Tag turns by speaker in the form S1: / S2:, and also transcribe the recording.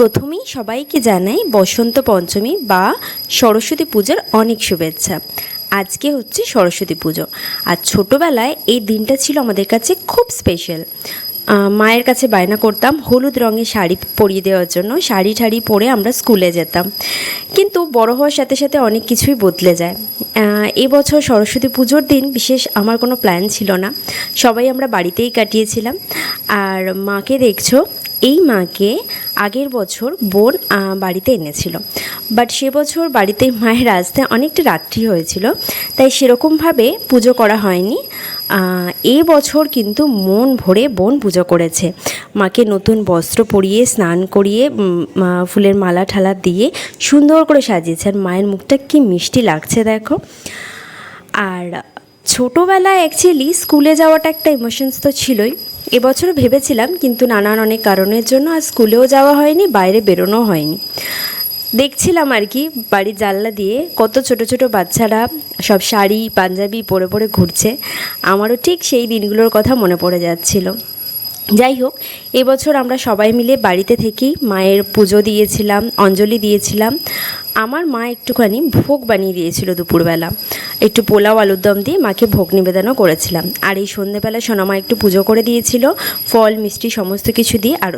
S1: প্রথমেই সবাইকে জানাই বসন্ত পঞ্চমী বা সরস্বতী পূজার অনেক শুভেচ্ছা। আজকে হচ্ছে সরস্বতী পুজো, আর ছোটোবেলায় এই দিনটা ছিল আমাদের কাছে খুব স্পেশাল। মায়ের কাছে বায়না করতাম হলুদ রঙের শাড়ি পরিয়ে দেওয়ার জন্য। শাড়ি ঠাড়ি পরে আমরা স্কুলে যেতাম, কিন্তু বড় হওয়ার সাথে সাথে অনেক কিছুই বদলে যায়। এবছর সরস্বতী পুজোর দিন বিশেষ আমার কোনো প্ল্যান ছিল না, সবাই আমরা বাড়িতেই কাটিয়েছিলাম। আর মাকে দেখছো, এই মাকে আগের বছর বোন বাড়িতে এনেছিল, বাট সে বছর বাড়িতে মায়ের আসতে অনেকটা রাত্রি হয়েছিল, তাই সেরকমভাবে পুজো করা হয়নি। এই বছর কিন্তু মন ভরে বোন পুজো করেছে। মাকে নতুন বস্ত্র পরিয়ে স্নান করিয়ে ফুলের মালা ঠালা দিয়ে সুন্দর করে সাজিয়েছে, আর মায়ের মুখটা কি মিষ্টি লাগছে দেখো। আর ছোটোবেলায় অ্যাকচুয়ালি স্কুলে যাওয়াটা একটা ইমোশনস তো ছিলই। এবছরও ভেবেছিলাম, কিন্তু নানান অনেক কারণের জন্য আর স্কুলেও যাওয়া হয়নি, বাইরে বেরোনো হয়নি। দেখছিলাম আর কি বাড়ির জানলা দিয়ে কত ছোট ছোট বাচ্চারা সব শাড়ি পাঞ্জাবি পরে পরে ঘুরছে। আমারও ঠিক সেই দিনগুলোর কথা মনে পড়ে যাচ্ছিল। যাই হোক, এবছর আমরা সবাই মিলে বাড়িতে থেকেই মায়ের পুজো দিয়েছিলাম, অঞ্জলি দিয়েছিলাম। আমার মা একটুখানি ভোগ বানিয়ে দিয়েছিল দুপুরবেলা, একটু পোলাও আলুর দম দিয়ে মাকে ভোগ নিবেদনও করেছিলাম। আর এই সন্ধ্যেবেলা সোনামা একটু পুজো করে দিয়েছিল, ফল মিষ্টি সমস্ত কিছু দিয়ে। আর